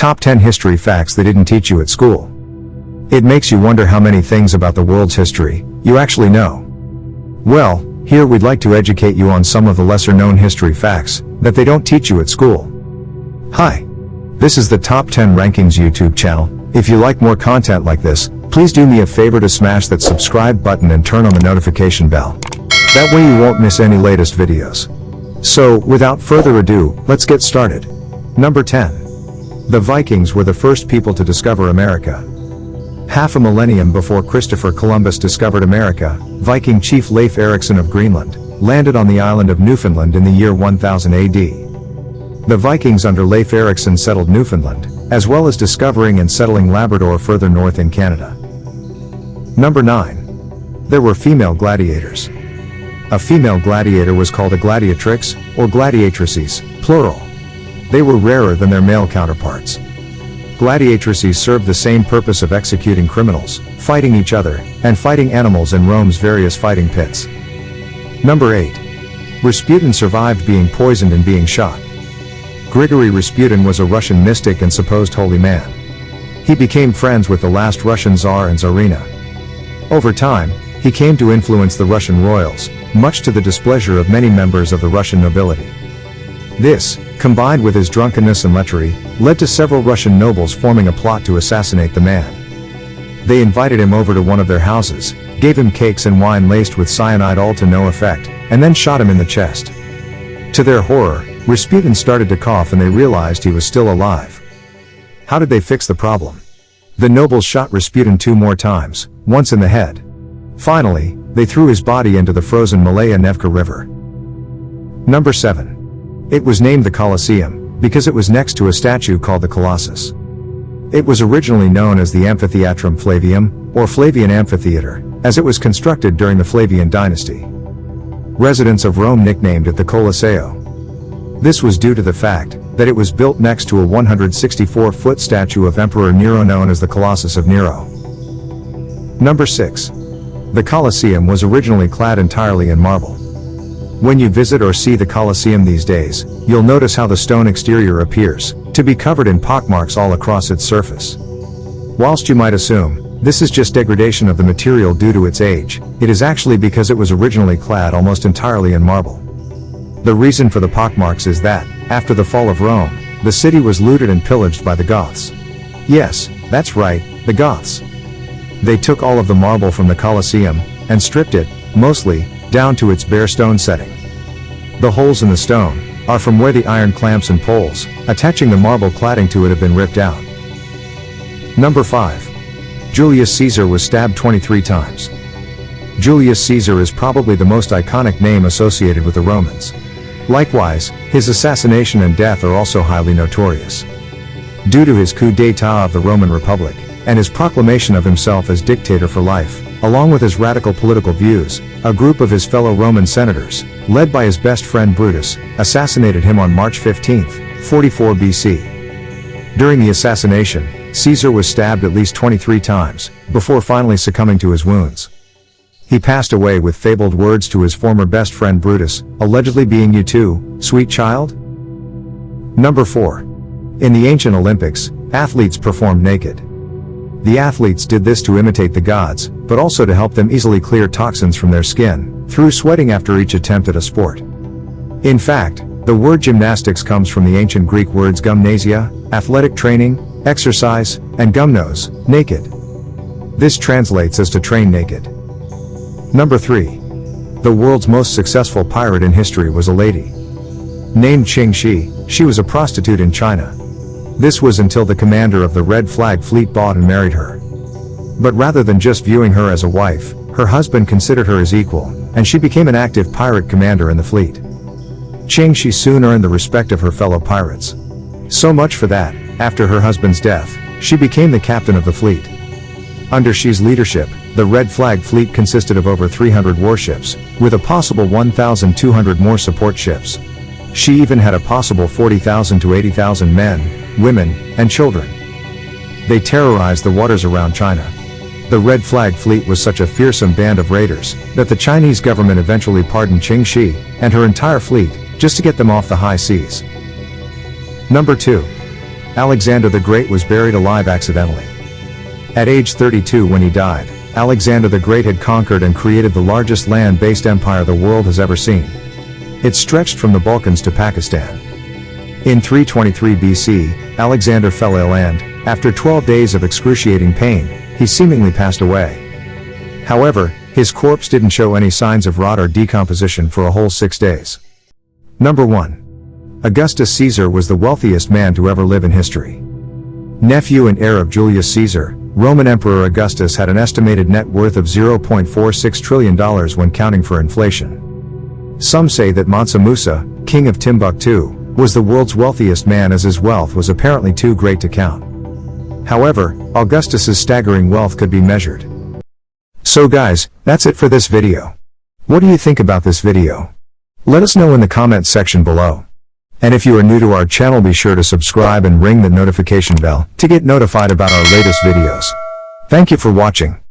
Top 10 history facts they didn't teach you at school. It makes you wonder how many things about the world's history you actually know. Well, here we'd like to educate you on some of the lesser-known history facts that they don't teach you at school. Hi. This is the Top 10 Rankings YouTube channel. If you like more content like this, please do me a favor to smash that subscribe button and turn on the notification bell. That way you won't miss any latest videos. So, without further ado, let's get started. Number 10. The Vikings were the first people to discover America. Half a millennium before Christopher Columbus discovered America, Viking chief Leif Erikson of Greenland landed on the island of Newfoundland in the year 1000 AD. The Vikings under Leif Erikson settled Newfoundland, as well as discovering and settling Labrador further north in Canada. Number 9. There were female gladiators. A female gladiator was called a gladiatrix, or gladiatrices, plural. They were rarer than their male counterparts. Gladiatrices served the same purpose of executing criminals, fighting each other, and fighting animals in Rome's various fighting pits. Number 8. Rasputin survived being poisoned and being shot. Grigory Rasputin was a Russian mystic and supposed holy man. He became friends with the last Russian Tsar and Tsarina. Over time, he came to influence the Russian royals, much to the displeasure of many members of the Russian nobility. This, combined with his drunkenness and lechery, led to several Russian nobles forming a plot to assassinate the man. They invited him over to one of their houses, gave him cakes and wine laced with cyanide, all to no effect, and then shot him in the chest. To their horror, Rasputin started to cough and they realized he was still alive. How did they fix the problem? The nobles shot Rasputin 2 more times, once in the head. Finally, they threw his body into the frozen Malaya Nevka River. Number 7. It was named the Colosseum because it was next to a statue called the Colossus. It was originally known as the Amphitheatrum Flavium, or Flavian Amphitheater, as it was constructed during the Flavian dynasty. Residents of Rome nicknamed it the Colosseo. This was due to the fact that it was built next to a 164-foot statue of Emperor Nero known as the Colossus of Nero. Number 6. The Colosseum was originally clad entirely in marble. When you visit or see the Colosseum these days, you'll notice how the stone exterior appears to be covered in pockmarks all across its surface. Whilst you might assume this is just degradation of the material due to its age, it is actually because it was originally clad almost entirely in marble. The reason for the pockmarks is that, after the fall of Rome, the city was looted and pillaged by the Goths. Yes, that's right, the Goths. They took all of the marble from the Colosseum and stripped it, mostly, down to its bare stone setting. The holes in the stone are from where the iron clamps and poles attaching the marble cladding to it have been ripped out. Number 5. Julius Caesar was stabbed 23 times. Julius Caesar is probably the most iconic name associated with the Romans. Likewise, his assassination and death are also highly notorious. Due to his coup d'état of the Roman Republic, and his proclamation of himself as dictator for life, along with his radical political views, a group of his fellow Roman senators, led by his best friend Brutus, assassinated him on March 15, 44 BC. During the assassination, Caesar was stabbed at least 23 times, before finally succumbing to his wounds. He passed away with fabled words to his former best friend Brutus, allegedly being, "You too, sweet child?" Number 4. In the ancient Olympics, athletes performed naked. The athletes did this to imitate the gods, but also to help them easily clear toxins from their skin, through sweating after each attempt at a sport. In fact, the word gymnastics comes from the ancient Greek words gymnasia, athletic training, exercise, and gymnos, naked. This translates as to train naked. Number 3. The world's most successful pirate in history was a lady. Named Qing Shi, she was a prostitute in China. This was until the commander of the Red Flag Fleet bought and married her. But rather than just viewing her as a wife, her husband considered her as equal, and she became an active pirate commander in the fleet. Qing Shi soon earned the respect of her fellow pirates. So much for that, after her husband's death, she became the captain of the fleet. Under Shi's leadership, the Red Flag Fleet consisted of over 300 warships, with a possible 1,200 more support ships. She even had a possible 40,000 to 80,000 men, women, and children. They terrorized the waters around China. The Red Flag Fleet was such a fearsome band of raiders that the Chinese government eventually pardoned Qing Shi and her entire fleet just to get them off the high seas. Number 2. Alexander the Great was buried alive accidentally. At age 32 when he died, Alexander the Great had conquered and created the largest land-based empire the world has ever seen. It stretched from the Balkans to Pakistan. In 323 BC, Alexander fell ill and, after 12 days of excruciating pain, he seemingly passed away. However, his corpse didn't show any signs of rot or decomposition for a whole 6 days. Number 1. Augustus Caesar was the wealthiest man to ever live in history. Nephew and heir of Julius Caesar, Roman Emperor Augustus had an estimated net worth of $0.46 trillion when counting for inflation. Some say that Mansa Musa, king of Timbuktu, was the world's wealthiest man as his wealth was apparently too great to count. However, Augustus's staggering wealth could be measured. So guys, that's it for this video. What do you think about this video? Let us know in the comments section below. And if you are new to our channel, be sure to subscribe and ring the notification bell to get notified about our latest videos. Thank you for watching.